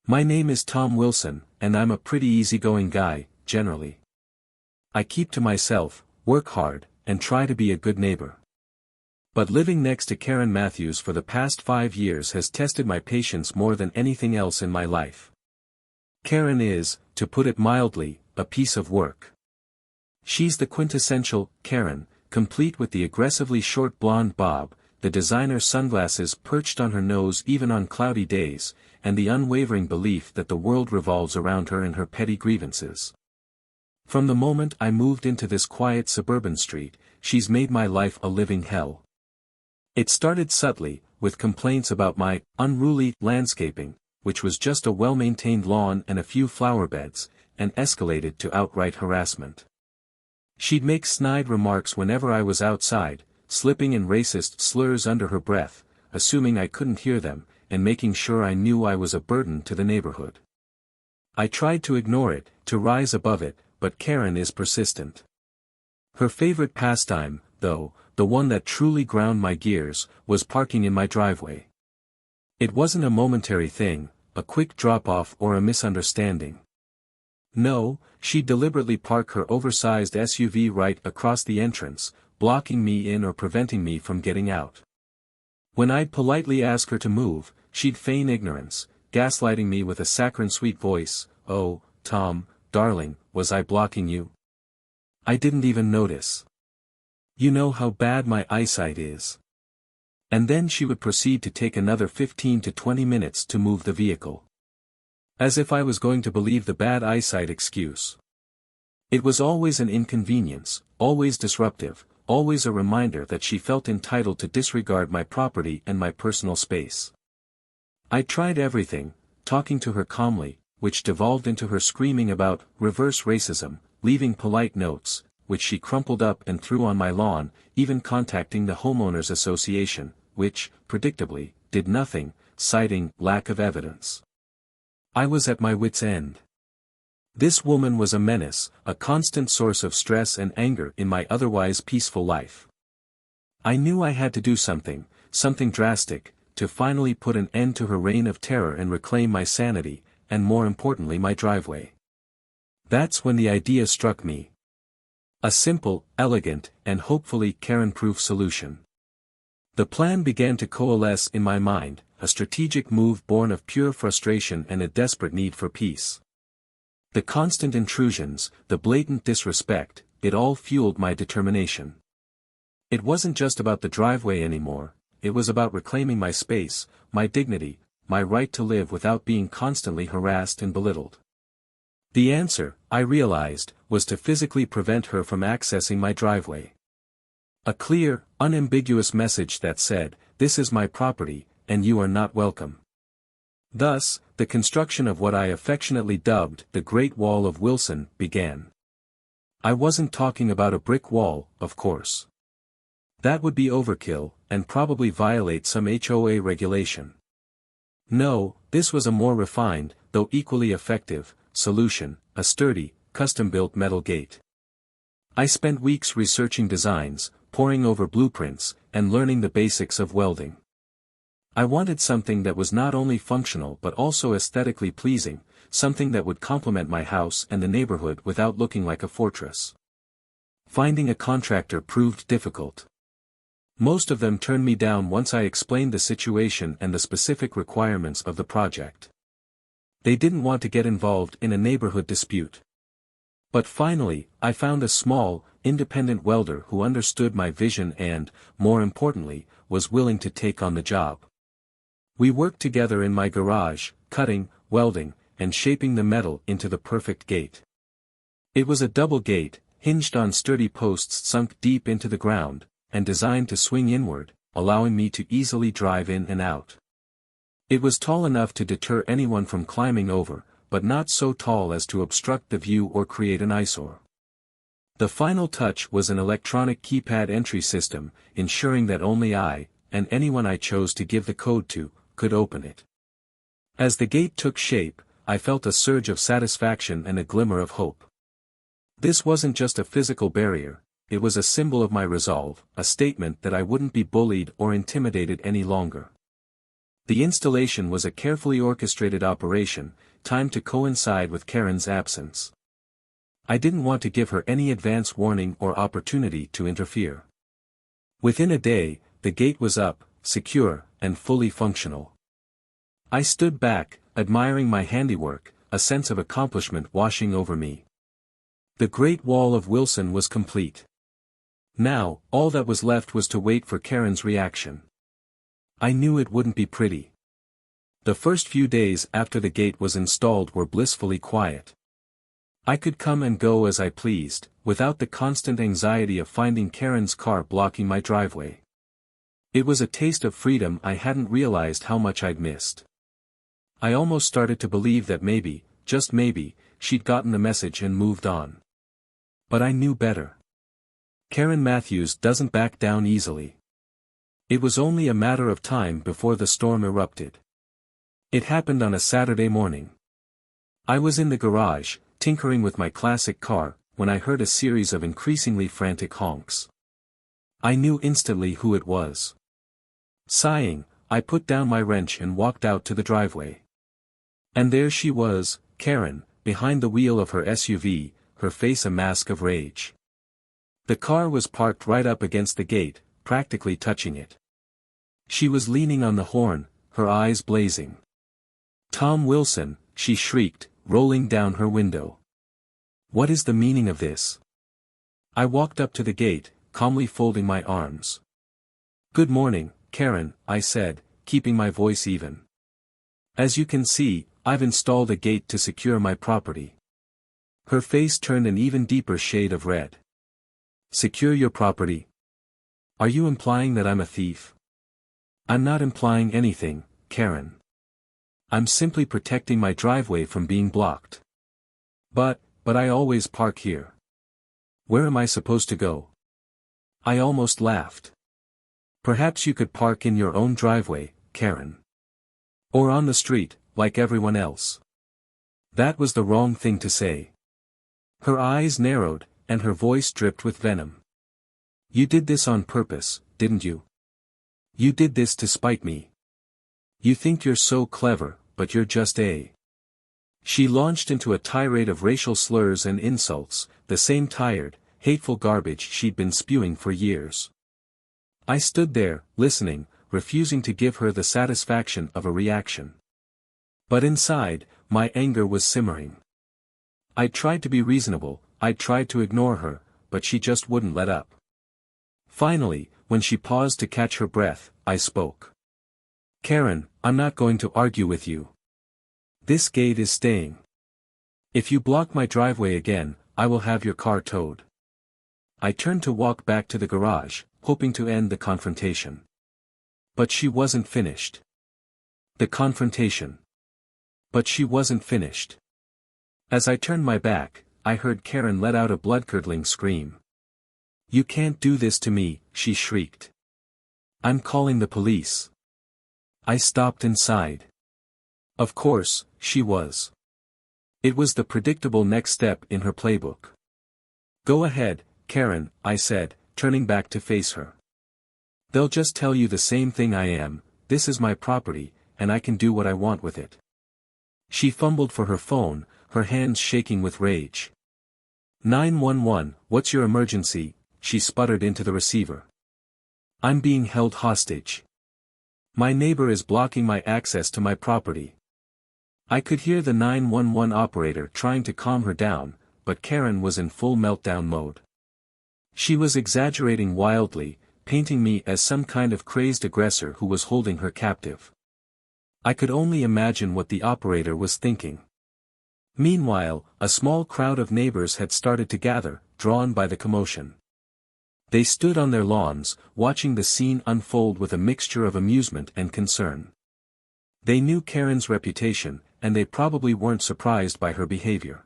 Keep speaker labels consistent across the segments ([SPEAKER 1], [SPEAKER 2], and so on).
[SPEAKER 1] My name is Tom Wilson, and I'm a pretty easygoing guy, generally. I keep to myself, work hard, and try to be a good neighbor. But living next to Karen Matthews for the past 5 years has tested my patience more than anything else in my life. Karen is, to put it mildly, a piece of work. She's the quintessential Karen, complete with the aggressively short blonde bob, the designer sunglasses perched on her nose even on cloudy days, and the unwavering belief that the world revolves around her and her petty grievances. From the moment I moved into this quiet suburban street, she's made my life a living hell. It started subtly, with complaints about my unruly landscaping, which was just a well-maintained lawn and a few flower beds, and escalated to outright harassment. She'd make snide remarks whenever I was outside, slipping in racist slurs under her breath, assuming I couldn't hear them, and making sure I knew I was a burden to the neighborhood. I tried to ignore it, to rise above it, but Karen is persistent. Her favorite pastime, though, the one that truly ground my gears, was parking in my driveway. It wasn't a momentary thing, a quick drop-off or a misunderstanding. No, she'd deliberately park her oversized SUV right across the entrance, blocking me in or preventing me from getting out. When I'd politely ask her to move, she'd feign ignorance, gaslighting me with a saccharine sweet voice. "Oh, Tom, darling, was I blocking you? I didn't even notice. You know how bad my eyesight is." And then she would proceed to take another 15 to 20 minutes to move the vehicle. As if I was going to believe the bad eyesight excuse. It was always an inconvenience, always disruptive, always a reminder that she felt entitled to disregard my property and my personal space. I tried everything, talking to her calmly, which devolved into her screaming about reverse racism, leaving polite notes, which she crumpled up and threw on my lawn, even contacting the homeowners association, which, predictably, did nothing, citing lack of evidence. I was at my wit's end. This woman was a menace, a constant source of stress and anger in my otherwise peaceful life. I knew I had to do something drastic, to finally put an end to her reign of terror and reclaim my sanity, and more importantly my driveway. That's when the idea struck me. A simple, elegant, and hopefully Karen-proof solution. The plan began to coalesce in my mind, a strategic move born of pure frustration and a desperate need for peace. The constant intrusions, the blatant disrespect, it all fueled my determination. It wasn't just about the driveway anymore, it was about reclaiming my space, my dignity, my right to live without being constantly harassed and belittled. The answer, I realized, was to physically prevent her from accessing my driveway. A clear, unambiguous message that said, "This is my property, and you are not welcome." Thus, the construction of what I affectionately dubbed the Great Wall of Wilson began. I wasn't talking about a brick wall, of course. That would be overkill, and probably violate some HOA regulation. No, this was a more refined, though equally effective, solution, a sturdy, custom-built metal gate. I spent weeks researching designs, poring over blueprints, and learning the basics of welding. I wanted something that was not only functional but also aesthetically pleasing, something that would complement my house and the neighborhood without looking like a fortress. Finding a contractor proved difficult. Most of them turned me down once I explained the situation and the specific requirements of the project. They didn't want to get involved in a neighborhood dispute. But finally, I found a small, independent welder who understood my vision and, more importantly, was willing to take on the job. We worked together in my garage, cutting, welding, and shaping the metal into the perfect gate. It was a double gate, hinged on sturdy posts sunk deep into the ground, and designed to swing inward, allowing me to easily drive in and out. It was tall enough to deter anyone from climbing over, but not so tall as to obstruct the view or create an eyesore. The final touch was an electronic keypad entry system, ensuring that only I, and anyone I chose to give the code to, could open it. As the gate took shape, I felt a surge of satisfaction and a glimmer of hope. This wasn't just a physical barrier, it was a symbol of my resolve, a statement that I wouldn't be bullied or intimidated any longer. The installation was a carefully orchestrated operation, timed to coincide with Karen's absence. I didn't want to give her any advance warning or opportunity to interfere. Within a day, the gate was up, secure, and fully functional. I stood back, admiring my handiwork, a sense of accomplishment washing over me. The Great Wall of Wilson was complete. Now, all that was left was to wait for Karen's reaction. I knew it wouldn't be pretty. The first few days after the gate was installed were blissfully quiet. I could come and go as I pleased, without the constant anxiety of finding Karen's car blocking my driveway. It was a taste of freedom I hadn't realized how much I'd missed. I almost started to believe that maybe, just maybe, she'd gotten the message and moved on. But I knew better. Karen Matthews doesn't back down easily. It was only a matter of time before the storm erupted. It happened on a Saturday morning. I was in the garage, tinkering with my classic car, when I heard a series of increasingly frantic honks. I knew instantly who it was. Sighing, I put down my wrench and walked out to the driveway. And there she was, Karen, behind the wheel of her SUV, her face a mask of rage. The car was parked right up against the gate, practically touching it. She was leaning on the horn, her eyes blazing. "Tom Wilson," she shrieked, rolling down her window. "What is the meaning of this?" I walked up to the gate, calmly folding my arms. "Good morning, Karen," I said, keeping my voice even. "As you can see, I've installed a gate to secure my property." Her face turned an even deeper shade of red. "Secure your property? Are you implying that I'm a thief?" "I'm not implying anything, Karen. I'm simply protecting my driveway from being blocked. But I always park here. Where am I supposed to go?" I almost laughed. "Perhaps you could park in your own driveway, Karen. Or on the street, like everyone else." That was the wrong thing to say. Her eyes narrowed, and her voice dripped with venom. "You did this on purpose, didn't you? You did this to spite me. You think you're so clever, but you're just a..." She launched into a tirade of racial slurs and insults, the same tired, hateful garbage she'd been spewing for years. I stood there, listening, refusing to give her the satisfaction of a reaction. But inside, my anger was simmering. I tried to be reasonable, I tried to ignore her, but she just wouldn't let up. Finally, when she paused to catch her breath, I spoke. "Karen, I'm not going to argue with you. This gate is staying. If you block my driveway again, I will have your car towed." I turned to walk back to the garage, hoping to end the confrontation. But she wasn't finished. The confrontation. But she wasn't finished. As I turned my back, I heard Karen let out a blood-curdling scream. "You can't do this to me," she shrieked. "I'm calling the police." I stopped and sighed. Of course, she was. It was the predictable next step in her playbook. "Go ahead, Karen," I said, turning back to face her. "They'll just tell you the same thing I am, this is my property, and I can do what I want with it." She fumbled for her phone, her hands shaking with rage. 911, what's your emergency?" she sputtered into the receiver. "I'm being held hostage. My neighbor is blocking my access to my property." I could hear the 911 operator trying to calm her down, but Karen was in full meltdown mode. She was exaggerating wildly, painting me as some kind of crazed aggressor who was holding her captive. I could only imagine what the operator was thinking. Meanwhile, a small crowd of neighbors had started to gather, drawn by the commotion. They stood on their lawns, watching the scene unfold with a mixture of amusement and concern. They knew Karen's reputation, and they probably weren't surprised by her behavior.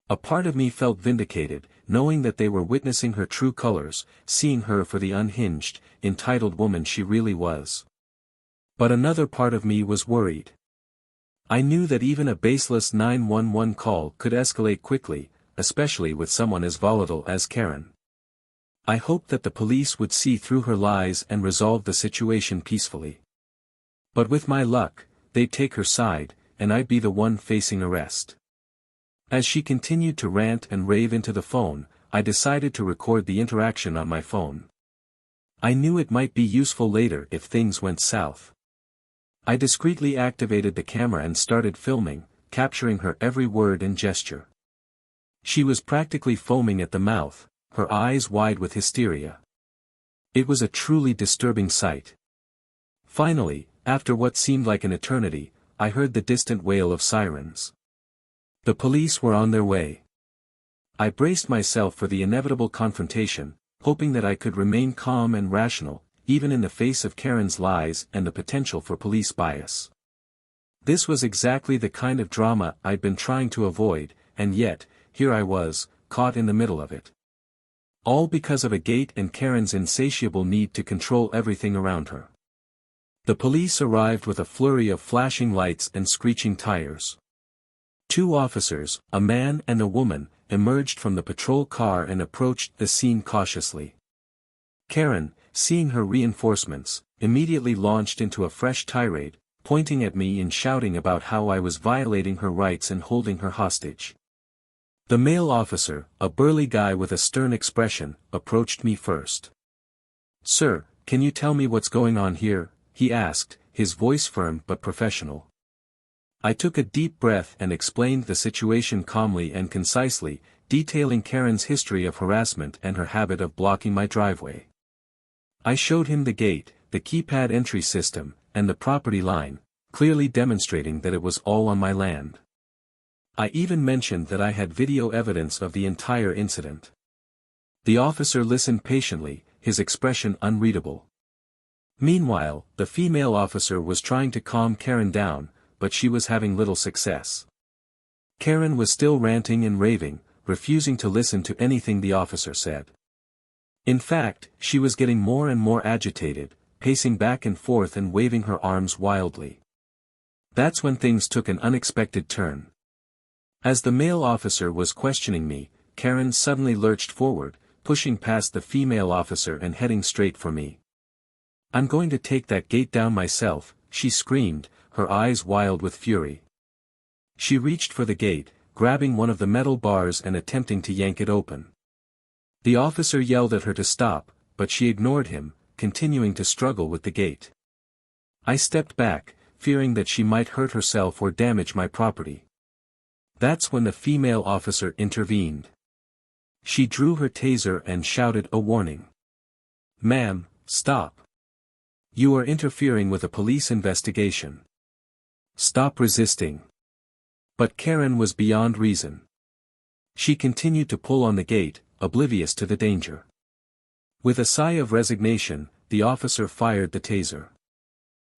[SPEAKER 1] A part of me felt vindicated, knowing that they were witnessing her true colors, seeing her for the unhinged, entitled woman she really was. But another part of me was worried. I knew that even a baseless 911 call could escalate quickly, especially with someone as volatile as Karen. I hoped that the police would see through her lies and resolve the situation peacefully. But with my luck, they'd take her side, and I'd be the one facing arrest. As she continued to rant and rave into the phone, I decided to record the interaction on my phone. I knew it might be useful later if things went south. I discreetly activated the camera and started filming, capturing her every word and gesture. She was practically foaming at the mouth, her eyes wide with hysteria. It was a truly disturbing sight. Finally, after what seemed like an eternity, I heard the distant wail of sirens. The police were on their way. I braced myself for the inevitable confrontation, hoping that I could remain calm and rational, even in the face of Karen's lies and the potential for police bias. This was exactly the kind of drama I'd been trying to avoid, and yet, here I was, caught in the middle of it. All because of a gate and Karen's insatiable need to control everything around her. The police arrived with a flurry of flashing lights and screeching tires. 2 officers, a man and a woman, emerged from the patrol car and approached the scene cautiously. Karen, seeing her reinforcements, immediately launched into a fresh tirade, pointing at me and shouting about how I was violating her rights and holding her hostage. The male officer, a burly guy with a stern expression, approached me first. "Sir, can you tell me what's going on here?" he asked, his voice firm but professional. I took a deep breath and explained the situation calmly and concisely, detailing Karen's history of harassment and her habit of blocking my driveway. I showed him the gate, the keypad entry system, and the property line, clearly demonstrating that it was all on my land. I even mentioned that I had video evidence of the entire incident. The officer listened patiently, his expression unreadable. Meanwhile, the female officer was trying to calm Karen down, but she was having little success. Karen was still ranting and raving, refusing to listen to anything the officer said. In fact, she was getting more and more agitated, pacing back and forth and waving her arms wildly. That's when things took an unexpected turn. As the male officer was questioning me, Karen suddenly lurched forward, pushing past the female officer and heading straight for me. "I'm going to take that gate down myself," she screamed, her eyes wild with fury. She reached for the gate, grabbing one of the metal bars and attempting to yank it open. The officer yelled at her to stop, but she ignored him, continuing to struggle with the gate. I stepped back, fearing that she might hurt herself or damage my property. That's when the female officer intervened. She drew her taser and shouted a warning. "Ma'am, stop. You are interfering with a police investigation. Stop resisting." But Karen was beyond reason. She continued to pull on the gate, oblivious to the danger. With a sigh of resignation, the officer fired the taser.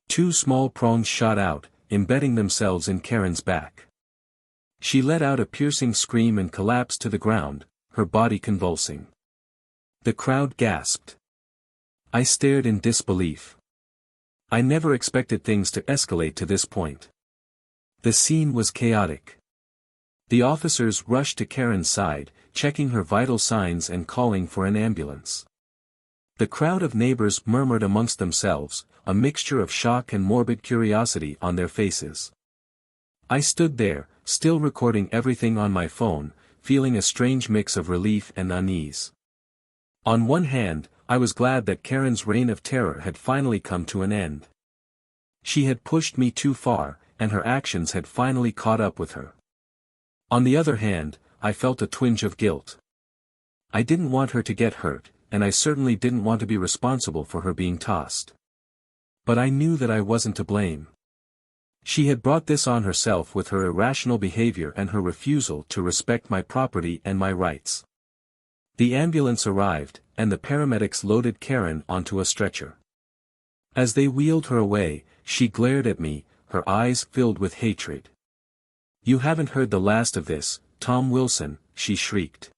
[SPEAKER 1] 2 small prongs shot out, embedding themselves in Karen's back. She let out a piercing scream and collapsed to the ground, her body convulsing. The crowd gasped. I stared in disbelief. I never expected things to escalate to this point. The scene was chaotic. The officers rushed to Karen's side, checking her vital signs and calling for an ambulance. The crowd of neighbors murmured amongst themselves, a mixture of shock and morbid curiosity on their faces. I stood there, still recording everything on my phone, feeling a strange mix of relief and unease. On one hand, I was glad that Karen's reign of terror had finally come to an end. She had pushed me too far, and her actions had finally caught up with her. On the other hand, I felt a twinge of guilt. I didn't want her to get hurt, and I certainly didn't want to be responsible for her being tossed. But I knew that I wasn't to blame. She had brought this on herself with her irrational behavior and her refusal to respect my property and my rights. The ambulance arrived, and the paramedics loaded Karen onto a stretcher. As they wheeled her away, she glared at me, her eyes filled with hatred. "You haven't heard the last of this, Tom Wilson," she shrieked.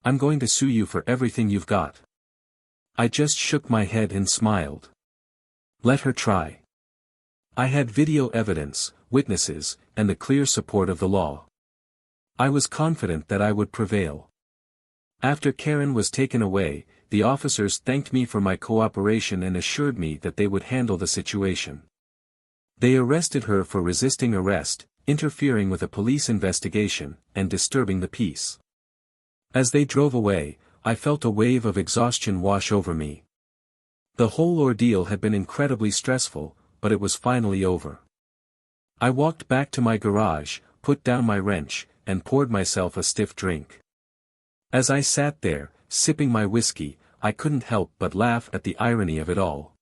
[SPEAKER 1] "I'm going to sue you for everything you've got." I just shook my head and smiled. Let her try. I had video evidence, witnesses, and the clear support of the law. I was confident that I would prevail. After Karen was taken away, the officers thanked me for my cooperation and assured me that they would handle the situation. They arrested her for resisting arrest, interfering with a police investigation, and disturbing the peace. As they drove away, I felt a wave of exhaustion wash over me. The whole ordeal had been incredibly stressful, but it was finally over. I walked back to my garage, put down my wrench, and poured myself a stiff drink. As I sat there, sipping my whiskey, I couldn't help but laugh at the irony of it all.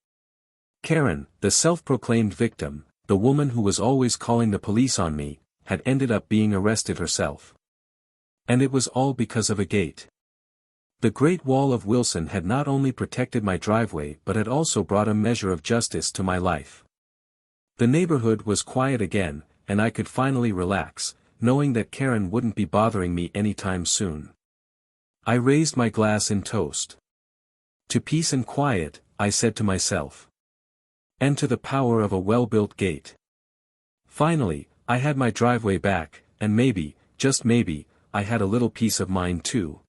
[SPEAKER 1] Karen, the self-proclaimed victim, the woman who was always calling the police on me, had ended up being arrested herself. And it was all because of a gate. The Great Wall of Wilson had not only protected my driveway but had also brought a measure of justice to my life. The neighborhood was quiet again, and I could finally relax, knowing that Karen wouldn't be bothering me anytime soon. I raised my glass in toast. To peace and quiet, I said to myself. And to the power of a well-built gate. Finally, I had my driveway back, and maybe, just maybe, I had a little peace of mind too.